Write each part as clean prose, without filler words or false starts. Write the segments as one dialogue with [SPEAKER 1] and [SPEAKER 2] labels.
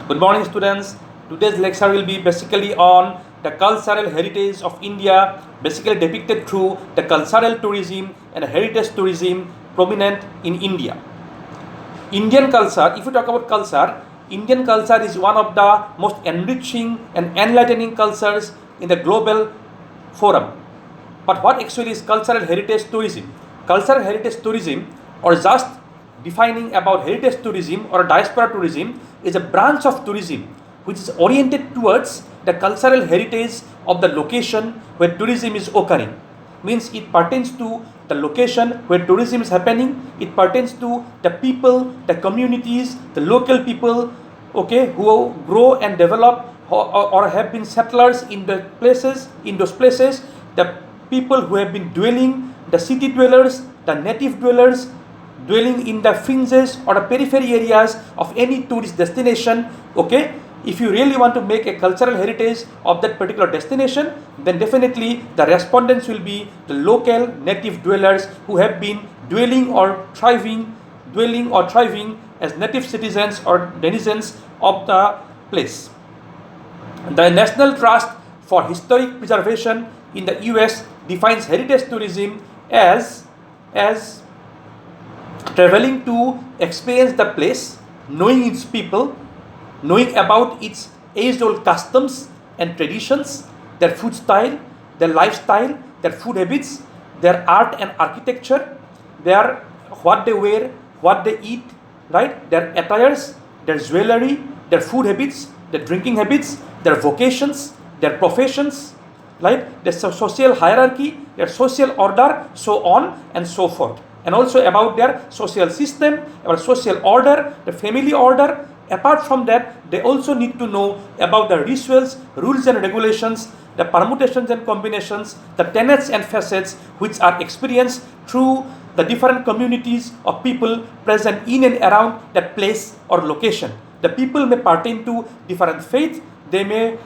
[SPEAKER 1] Good morning, students. Today's lecture will be basically on the cultural heritage of India, basically depicted through the cultural tourism and heritage tourism prominent in India. Indian culture, if you talk about culture, Indian culture is one of the most enriching and enlightening cultures in the global forum. But what actually is cultural heritage tourism? Cultural heritage tourism, or just defining about heritage tourism or diaspora tourism, is a branch of tourism which is oriented towards the cultural heritage of the location where tourism is occurring. Means it pertains to the location where tourism is happening, it pertains to the people, the communities, the local people, okay, who grow and develop or have been settlers in the places, in those places, the people who have been dwelling, the city dwellers, the native dwellers, dwelling in the fringes or the periphery areas of any tourist destination. Okay, if you really want to make a cultural heritage of that particular destination, then definitely the respondents will be the local native dwellers who have been dwelling or thriving as native citizens or denizens of the place. The National Trust for Historic Preservation in the US defines heritage tourism as traveling to experience the place, knowing its people, knowing about its age-old customs and traditions, their food style, their lifestyle, their food habits, their art and architecture, their what they wear, what they eat, right? Their attires, their jewelry, their food habits, their drinking habits, their vocations, their professions, right? Their social hierarchy, their social order, so on and so forth. And also about their social system, about social order, the family order. Apart from that, they also need to know about the rituals, rules and regulations, the permutations and combinations, the tenets and facets which are experienced through the different communities of people present in and around that place or location. The people may pertain to different faith, they may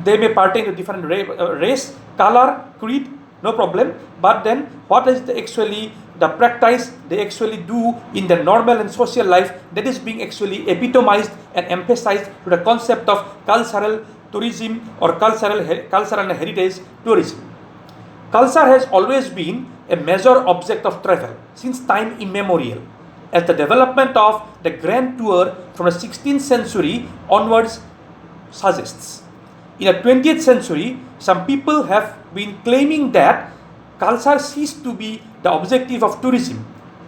[SPEAKER 1] pertain to different race, color, creed, no problem. But then what is actually the practice they actually do in their normal and social life, that is being actually epitomized and emphasized to the concept of cultural tourism or cultural and heritage tourism. Culture has always been a major object of travel since time immemorial, as the development of the grand tour from the 16th century onwards suggests. In the 20th century, some people have been claiming that culture ceased to be the objective of tourism.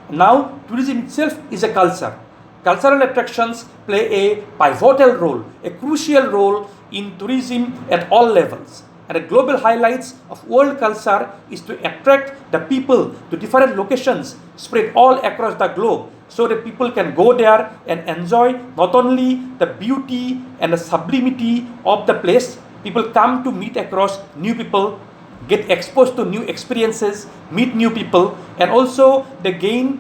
[SPEAKER 1] Now, tourism itself is a culture. Cultural attractions play a pivotal role, a crucial role in tourism at all levels. And the global highlights of world culture is to attract the people to different locations spread all across the globe, so that people can go there and enjoy not only the beauty and the sublimity of the place. People come to meet across new people, get exposed to new experiences, meet new people, and also they gain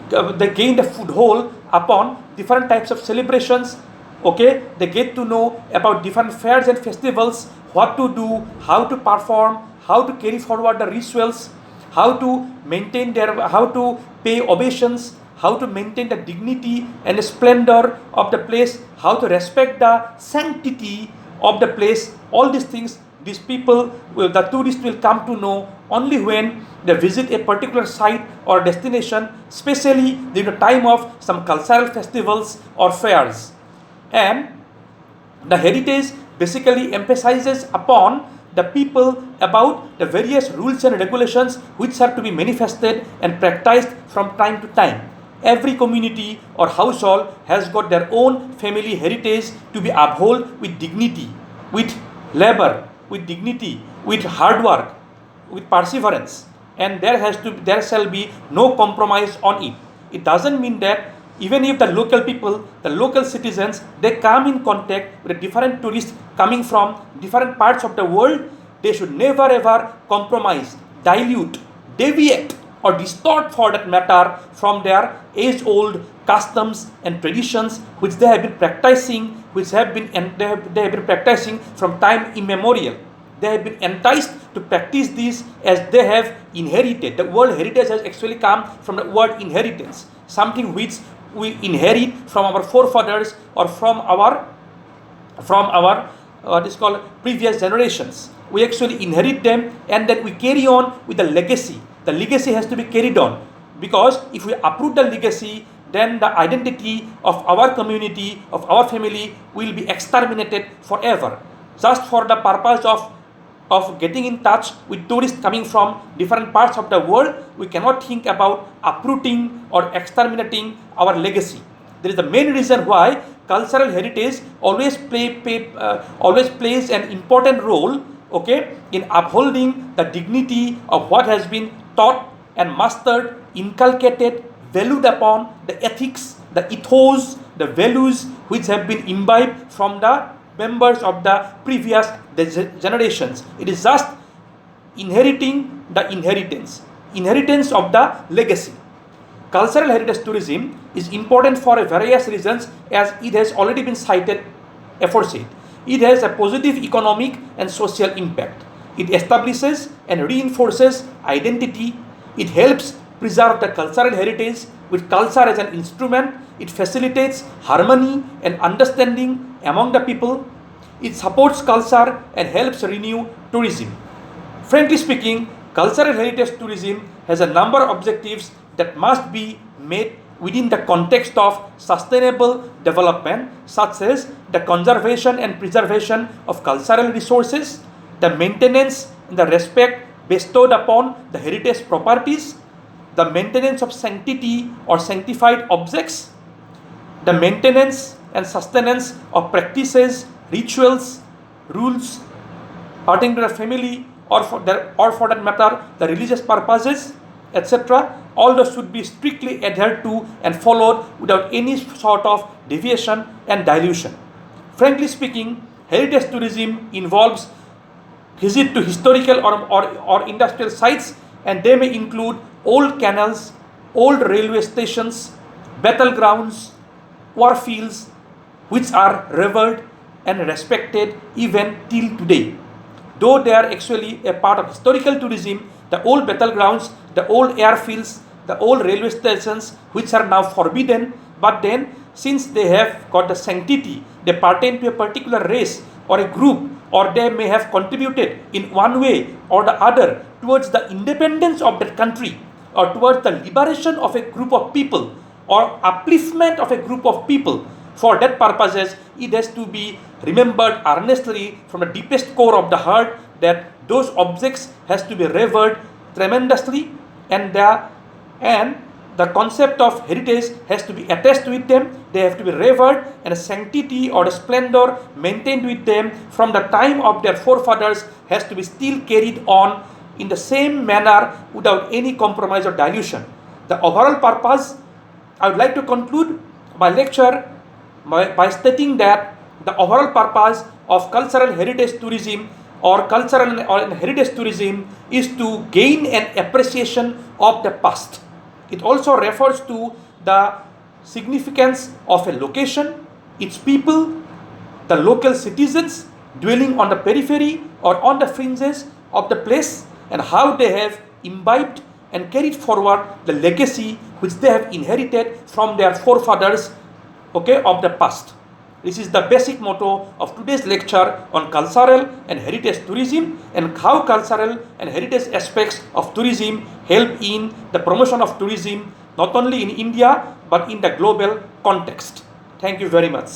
[SPEAKER 1] the foothold upon different types of celebrations. Okay, they get to know about different fairs and festivals, what to do, how to perform, how to carry forward the rituals, how to pay obeisance, how to maintain the dignity and the splendor of the place, how to respect the sanctity of the place. All these things, these people, the tourists will come to know only when they visit a particular site or destination, especially during the time of some cultural festivals or fairs. And the heritage basically emphasizes upon the people about the various rules and regulations which are to be manifested and practiced from time to time. Every community or household has got their own family heritage to be upheld with dignity, with labor, with dignity, with hard work, with perseverance, and there shall be no compromise on it. It doesn't mean that even if the local people, the local citizens, they come in contact with different tourists coming from different parts of the world, they should never ever compromise, dilute, deviate, or distort for that matter from their age-old customs and traditions which they have been practicing, they have been practicing from time immemorial. They have been enticed to practice this as they have inherited. The word heritage has actually come from the word inheritance, something which we inherit from our forefathers or from our from our what is called previous generations. We actually inherit them, and then we carry on with the legacy. The legacy has to be carried on, because if we uproot the legacy, then the identity of our community, of our family, will be exterminated forever, just for the purpose of getting in touch with tourists coming from different parts of the world. We cannot think about uprooting or exterminating our legacy. There is the main reason why cultural heritage always plays an important role, okay, in upholding the dignity of what has been taught and mastered, inculcated, valued upon, the ethics, the ethos, the values which have been imbibed from the members of the previous generations. It is just inheriting the inheritance of the legacy. Cultural heritage tourism is important for various reasons, as it has already been cited aforesaid. It has a positive economic and social impact. It establishes and reinforces identity. It helps preserve the cultural heritage with culture as an instrument. It facilitates harmony and understanding among the people. It supports culture and helps renew tourism. Frankly speaking, cultural heritage tourism has a number of objectives that must be met within the context of sustainable development, such as the conservation and preservation of cultural resources, the maintenance and the respect bestowed upon the heritage properties, the maintenance of sanctity or sanctified objects, the maintenance and sustenance of practices, rituals, rules pertaining to the family, or for that matter the religious purposes, etc. All those should be strictly adhered to and followed without any sort of deviation and dilution. Frankly speaking, heritage tourism involves visit to historical or industrial sites, and they may include old canals, old railway stations, battlegrounds, war fields, which are revered and respected even till today. Though they are actually a part of historical tourism, the old battlegrounds, the old airfields, the old railway stations, which are now forbidden, but then since they have got the sanctity, they pertain to a particular race or a group, or they may have contributed in one way or the other towards the independence of that country, or towards the liberation of a group of people, or upliftment of a group of people. For that purposes, it has to be remembered earnestly from the deepest core of the heart that those objects has to be revered tremendously, and the concept of heritage has to be attached with them. They have to be revered, and a sanctity or a splendor maintained with them from the time of their forefathers has to be still carried on in the same manner without any compromise or dilution. The overall purpose, I would like to conclude my lecture by stating that the overall purpose of cultural heritage tourism or cultural or heritage tourism is to gain an appreciation of the past. It also refers to the significance of a location, its people, the local citizens dwelling on the periphery or on the fringes of the place, and how they have imbibed and carried forward the legacy which they have inherited from their forefathers, okay, of the past. This is the basic motto of today's lecture on cultural and heritage tourism, and how cultural and heritage aspects of tourism help in the promotion of tourism not only in India but in the global context. Thank you very much.